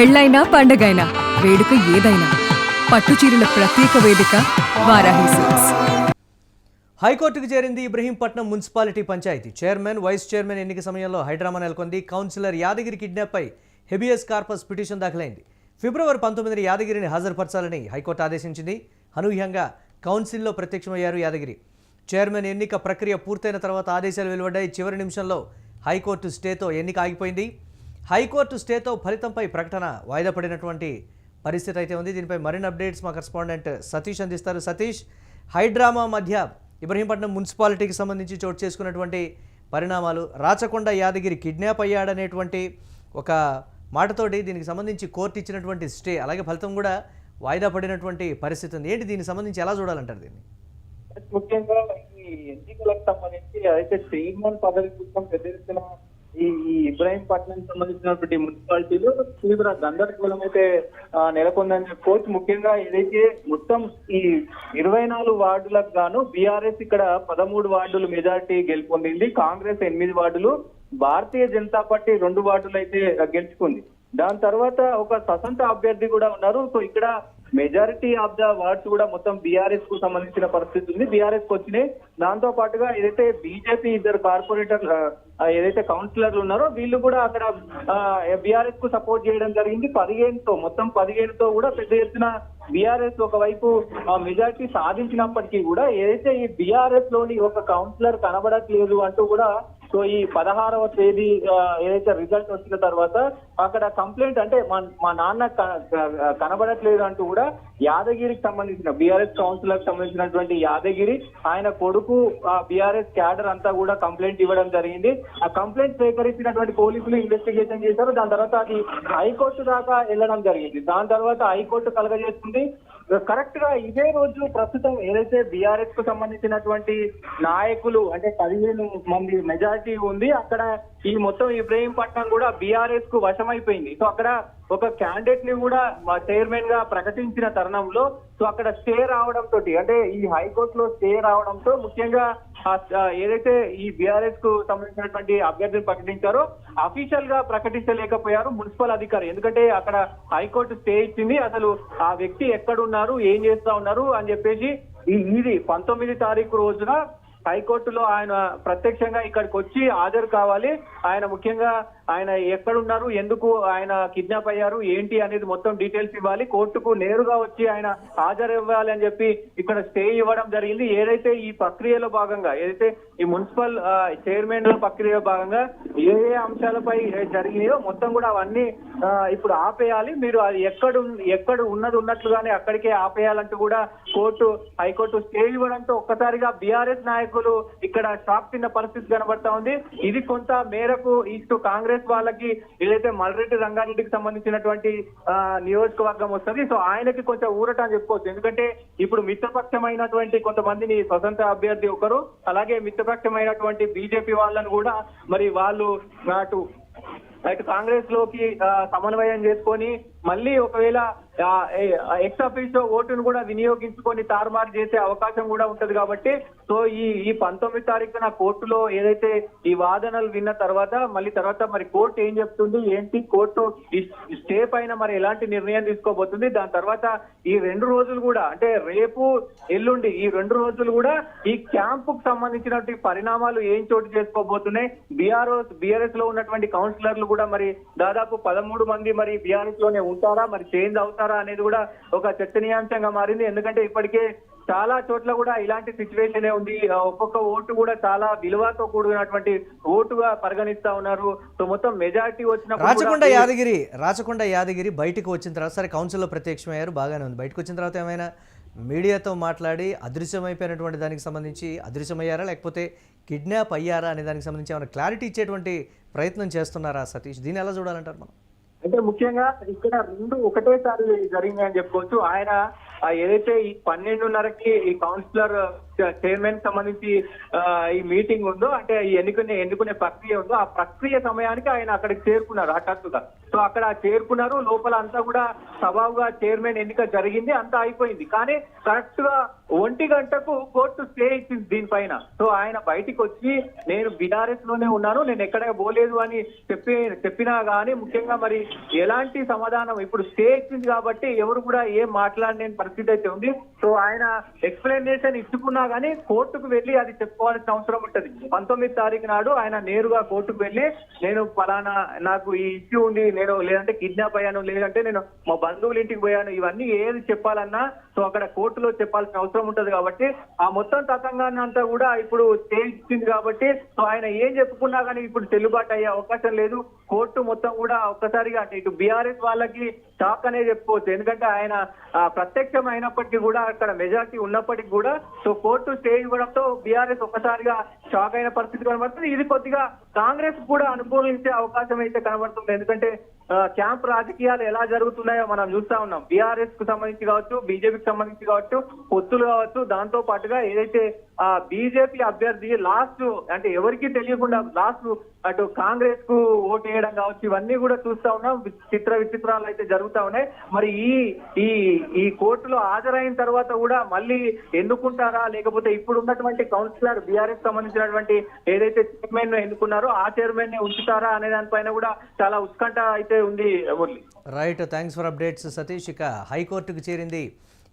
పెళ్ళైనా పండగైనా వేడుక ఏదైనా పట్టుచీరల ప్రత్యేక వేదిక వారాహి సిల్క్స్. హైకోర్టుకు చేరింది Ibrahimpatnam municipality panchayat. Chairman, vice chairman ఎన్నిక సమయంలో హైడ్రామా నెలకొంది. కౌన్సిలర్ యాదగిరి కిడ్నాప్పై హెబియస్ కార్పస్ పిటిషన్ దాఖలైంది. ఫిబ్రవరి 19న యాదగిరిని హాజరుపరచాలని హైకోర్టు ఆదేశించింది. అనూహ్యంగా కౌన్సిల్లో ప్రత్యక్షమయ్యారు యాదగిరి. చైర్మన్ ఎన్నిక ప్రక్రియ పూర్తయిన తర్వాత ఆదేశాలు వెలువడ్డాయి. చివరి నిమిషంలో హైకోర్టు స్టేతో ఎన్నిక ఆగిపోయింది. హైకోర్టు స్టేతో ఫలితంపై ప్రకటన వాయిదా పడినటువంటి పరిస్థితి అయితే ఉంది. దీనిపై మరిన్ని అప్డేట్స్ మా కరెస్పాండెంట్ సతీష్ అందిస్తారు. సతీష్, హైడ్రామా మధ్య ఇబ్రహీంపట్నం మున్సిపాలిటీకి సంబంధించి చోటు చేసుకున్నటువంటి పరిణామాలు, రాచకొండ యాదగిరి కిడ్నాప్ అయ్యాడనేటువంటి ఒక మాటతోటి దీనికి సంబంధించి కోర్టు ఇచ్చినటువంటి స్టే, అలాగే ఫలితం కూడా వాయిదా పడినటువంటి పరిస్థితి ఉంది. ఏంటి దీనికి సంబంధించి ఎలా చూడాలంటారు దీన్ని? ముఖ్యంగా ఈ ఎన్నికలకు సంబంధించి అయితే చైర్మన్ పదవి కోసం పెద్ద ఎత్తున ఈ ఇబ్రహీంపట్నం సంబంధించినటువంటి మున్సిపాలిటీలు తీవ్ర గందరగోళం అయితే నెలకొందని చెప్పుకోవచ్చు. ముఖ్యంగా ఏదైతే మొత్తం ఈ 24 వార్డులకు గాను బీఆర్ఎస్ ఇక్కడ 13 వార్డులు మెజారిటీ గెలుపొందింది. కాంగ్రెస్ 8 వార్డులు, భారతీయ జనతా పార్టీ 2 వార్డులు అయితే గెలుచుకుంది. దాని తర్వాత ఒక స్వతంత్ర అభ్యర్థి కూడా ఉన్నారు. సో ఇక్కడ మెజారిటీ ఆఫ్ ద వార్డ్స్ కూడా మొత్తం బీఆర్ఎస్ కు సంబంధించిన పరిస్థితి ఉంది. బీఆర్ఎస్ కు వచ్చినాయి. దాంతో పాటుగా ఏదైతే బీజేపీ 2 కార్పొరేటర్ ఏదైతే కౌన్సిలర్లు ఉన్నారో వీళ్ళు కూడా అక్కడ బీఆర్ఎస్ కు సపోర్ట్ చేయడం జరిగింది. 15తో కూడా పెద్ద ఎత్తున బీఆర్ఎస్ ఒకవైపు మెజారిటీ సాధించినప్పటికీ కూడా ఏదైతే ఈ బీఆర్ఎస్ లోని ఒక కౌన్సిలర్ కనబడట్లేదు అంటూ కూడా సో ఈ 16వ తేదీ ఏదైతే రిజల్ట్ వచ్చిన తర్వాత అక్కడ కంప్లైంట్ అంటే మా నాన్న కనబడట్లేదు అంటూ కూడా యాదగిరికి సంబంధించిన బీఆర్ఎస్ కౌన్సిలర్ సంబంధించినటువంటి యాదగిరి, ఆయన కొడుకు బీఆర్ఎస్ క్యాడర్ అంతా కూడా కంప్లైంట్ ఇవ్వడం జరిగింది. ఆ కంప్లైంట్ స్వీకరించినటువంటి పోలీసులు ఇన్వెస్టిగేషన్ చేశారు. దాని తర్వాత అది హైకోర్టు దాకా వెళ్ళడం జరిగింది. దాని తర్వాత హైకోర్టు కలగజేస్తుంది. కరెక్ట్ గా ఇదే రోజు ప్రస్తుతం ఏదైతే బీఆర్ఎస్ కు సంబంధించినటువంటి నాయకులు అంటే 15 మంది మెజారిటీ ఉంది, అక్కడ ఈ మొత్తం ఇబ్రహీంపట్నం కూడా బీఆర్ఎస్ కు వశమైపోయింది. సో అక్కడ ఒక క్యాండిడేట్ ని కూడా చైర్మన్ గా ప్రకటించిన తరుణంలో సో అక్కడ స్టే రావడంతో అంటే ఈ హైకోర్టులో స్టే రావడంతో ముఖ్యంగా ఏదైతే ఈ బీఆర్ఎస్ కు సంబంధించినటువంటి అభ్యర్థిని ప్రకటించారో అఫీషియల్ గా ప్రకటించలేకపోయారు మున్సిపల్ అధికారి. ఎందుకంటే అక్కడ హైకోర్టు స్టే ఇచ్చింది. అసలు ఆ వ్యక్తి ఎక్కడున్నారు, ఏం చేస్తా ఉన్నారు అని చెప్పేసి ఇది 19 తారీఖు రోజున హైకోర్టులో ఆయన ప్రత్యక్షంగా ఇక్కడికి వచ్చి హాజరు కావాలి. ఆయన ముఖ్యంగా ఆయన ఎక్కడున్నారు, ఎందుకు ఆయన కిడ్నాప్ అయ్యారు, ఏంటి అనేది మొత్తం డీటెయిల్స్ ఇవ్వాలి. కోర్టుకు నేరుగా వచ్చి ఆయన హాజరు ఇవ్వాలి అని చెప్పి ఇక్కడ స్టే ఇవ్వడం జరిగింది. ఏదైతే ఈ ప్రక్రియలో భాగంగా ఏదైతే ఈ మున్సిపల్ చైర్మన్ ప్రక్రియలో భాగంగా ఏ అంశాలపై జరిగినాయో మొత్తం కూడా అవన్నీ ఇప్పుడు ఆపేయాలి, మీరు అది ఎక్కడ ఉన్నట్లుగానే అక్కడికే ఆపేయాలంటూ కూడా హైకోర్టు స్టే ఇవ్వడంతో ఒక్కసారిగా బీఆర్ఎస్ నాయకులు ఇక్కడ షాక్ తిన్న పరిస్థితి కనబడతా ఉంది. ఇది కొంత మేరకు ఇటు కాంగ్రెస్ వాళ్ళకి ఏదైతే మల్రెడ్డి రంగారెడ్డికి సంబంధించినటువంటి నియోజకవర్గం వస్తుంది. సో ఆయనకి కొంచెం ఊరట అని చెప్పుకోవచ్చు. ఎందుకంటే ఇప్పుడు మిత్రపక్షమైనటువంటి కొంతమందిని స్వతంత్ర అభ్యర్థి ఒకరు, అలాగే మిత్రపక్షమైనటువంటి బీజేపీ వాళ్ళను కూడా మరి వాళ్ళు అటు కాంగ్రెస్ లోకి సమన్వయం చేసుకొని మళ్ళీ ఒకవేళ ఎక్స్ ఆఫీసో ఓటును కూడా వినియోగించుకొని తారుమారు చేసే అవకాశం కూడా ఉంటది. కాబట్టి సో ఈ 19 తారీఖున కోర్టులో ఏదైతే ఈ వాదనలు విన్న తర్వాత మరి కోర్టు ఏం చెప్తుంది, ఏంటి కోర్టు స్టే పైన మరి ఎలాంటి నిర్ణయం తీసుకోబోతుంది, దాని తర్వాత ఈ 2 రోజులు కూడా అంటే రేపు ఎల్లుండి ఈ 2 రోజులు కూడా ఈ క్యాంపుకు సంబంధించినటువంటి పరిణామాలు ఏం చోటు చేసుకోబోతున్నాయి, బీఆర్ఎస్ లో ఉన్నటువంటి కౌన్సిలర్లు కూడా మరి దాదాపు 13 మంది మరి బీఆర్ఎస్ లోనే ఉంటారా, మరి చేంజ్ అవుతారా అనేది కూడా ఒక చర్చనీయాంశంగా మారింది. ఎందుకంటే ఇప్పటికే చాలా చోట్ల కూడా ఇలాంటి సిచ్యువేషన్ ఉంది. ఒక్కొక్క ఓటు కూడా చాలా విలువతో కూడినటువంటి ఓటుగా పరిగణిస్తా ఉన్నారు. సో మొత్తం మెజారిటీ వచ్చిన రాచకొండ యాదగిరి బయటకు వచ్చిన తర్వాత సరే కౌన్సిల్లో ప్రత్యక్షమయ్యారు, బాగానే ఉంది. బయటకు వచ్చిన తర్వాత ఏమైనా మీడియాతో మాట్లాడి అదృశ్యమైపోయినటువంటి దానికి సంబంధించి అదృశ్యమయ్యారా, లేకపోతే కిడ్నాప్ అయ్యారా అనే దానికి సంబంధించి ఏమైనా క్లారిటీ ఇచ్చేటువంటి ప్రయత్నం చేస్తున్నారా సతీష్? దీన్ని ఎలా చూడాలంటారు మనం? అంటే ముఖ్యంగా ఇక్కడ 2 ఒకటేసారి జరిగిందని చెప్పుకోవచ్చు. ఆయన ఏదైతే ఈ 12:30కి ఈ కౌన్సిలర్ చైర్మన్ సంబంధించి ఈ మీటింగ్ ఉందో అంటే ఈ ఎన్నుకునే ప్రక్రియ ఉందో ఆ ప్రక్రియ సమయానికి ఆయన అక్కడికి చేరుకున్నారు హఠాత్తుగా. సో సో అక్కడ చేరుకున్నారు. లోపల అంతా కూడా సవావుగా చైర్మన్ ఎన్నిక జరిగింది, అంతా అయిపోయింది. కానీ కరెక్ట్ గా 1 గంటకు కోర్టు స్టే ఇచ్చింది దీనిపైన. సో ఆయన బయటికి వచ్చి నేను బీఆర్ఎస్ లోనే ఉన్నాను, నేను ఎక్కడ పోలేదు అని చెప్పినా గానీ ముఖ్యంగా మరి ఎలాంటి సమాధానం, ఇప్పుడు స్టే ఇచ్చింది కాబట్టి ఎవరు కూడా ఏం మాట్లాడలేని పరిస్థితి అయితే ఉంది. సో ఆయన ఎక్స్ప్లెనేషన్ ఇచ్చుకున్నా గానీ కోర్టుకు వెళ్ళి అది చెప్పుకోవాల్సిన అవసరం ఉంటది. 19వ తారీఖు నాడు ఆయన నేరుగా కోర్టుకు వెళ్ళి నేను ఫలానా నాకు ఈ ఇష్యూ ఉంది, నేను లేదంటే కిడ్నాప్ అయ్యాను, లేదంటే నేను మా బంధువుల ఇంటికి పోయాను, ఇవన్నీ ఏది చెప్పాలన్నా సో అక్కడ కోర్టులో చెప్పాల్సిన అవసరం ఉంటది. కాబట్టి ఆ మొత్తం తతంగాన్ని అంతా కూడా ఇప్పుడు స్టే ఇచ్చింది కాబట్టి సో ఆయన ఏం చెప్పుకున్నా కానీ ఇప్పుడు చెల్లుబాటు అయ్యే అవకాశం లేదు. కోర్టు మొత్తం కూడా ఒక్కసారిగా అంటే ఇటు బీఆర్ఎస్ వాళ్ళకి షాక్ అనే చెప్పుకోవచ్చు. ఎందుకంటే ఆయన ప్రత్యక్షం అయినప్పటికీ కూడా అక్కడ మెజార్టీ ఉన్నప్పటికీ కూడా సో కోర్టు స్టే ఇవ్వడంతో బీఆర్ఎస్ ఒక్కసారిగా షాక్ అయిన పరిస్థితి కనబడుతుంది. ఇది కొద్దిగా కాంగ్రెస్ కూడా అనుకూలించే అవకాశం అయితే కనబడుతుంది. ఎందుకంటే క్యాంప్ రాజకీయాలు ఎలా జరుగుతున్నాయో మనం చూస్తా ఉన్నాం. బీఆర్ఎస్ కు సంబంధించి కావచ్చు, బీజేపీకి సంబంధించి కావచ్చు, పొత్తులు కావచ్చు, దాంతో పాటుగా ఏదైతే బీజేపీ అభ్యర్థి లాస్ట్ అంటే ఎవరికి తెలియకుండా లాస్ట్ అటు కాంగ్రెస్ కు ఓటు వేయడం కావచ్చు, ఇవన్నీ కూడా చూస్తా ఉన్నాం. విచిత్రాలు అయితే జరుగుతా ఉన్నాయి. మరి ఈ కోర్టులో హాజరైన తర్వాత కూడా మళ్ళీ ఎన్నుకుంటారా, లేకపోతే ఇప్పుడు ఉన్నటువంటి కౌన్సిలర్ బీఆర్ఎస్ సంబంధించినటువంటి ఏదైతే చైర్మన్ ఎన్నుకున్నారో ఆ చైర్మన్ ని ఉంచుతారా అనే దానిపైన కూడా చాలా ఉత్కంఠ అయితే ఉంది. Murali, right, thanks for updates Satish. ఇక హైకోర్టుకు చేరింది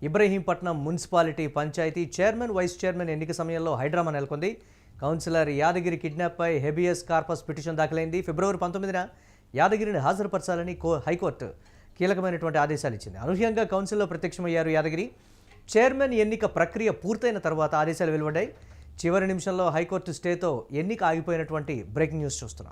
Ibrahimpatnam municipality panchayat chairman vice chairman ఎన్నిక సమయంలో హైడ్రామా నెలకొంది. కౌన్సిలర్ యాదగిరి కిడ్నాప్పై హెబియస్ కార్పస్ పిటిషన్ దాఖలైంది. ఫిబ్రవరి 19న యాదగిరిని హాజరుపరచాలని హైకోర్టు కీలకమైనటువంటి ఆదేశాలు ఇచ్చింది. అనూహ్యంగా కౌన్సిల్లో ప్రత్యక్షమయ్యారు యాదగిరి. చైర్మన్ ఎన్నిక ప్రక్రియ పూర్తయిన తర్వాత ఆదేశాలు వెలువడ్డాయి. చివరి నిమిషంలో హైకోర్టు స్టేతో ఎన్నిక ఆగిపోయినటువంటి బ్రేకింగ్ న్యూస్ చూస్తున్నాం.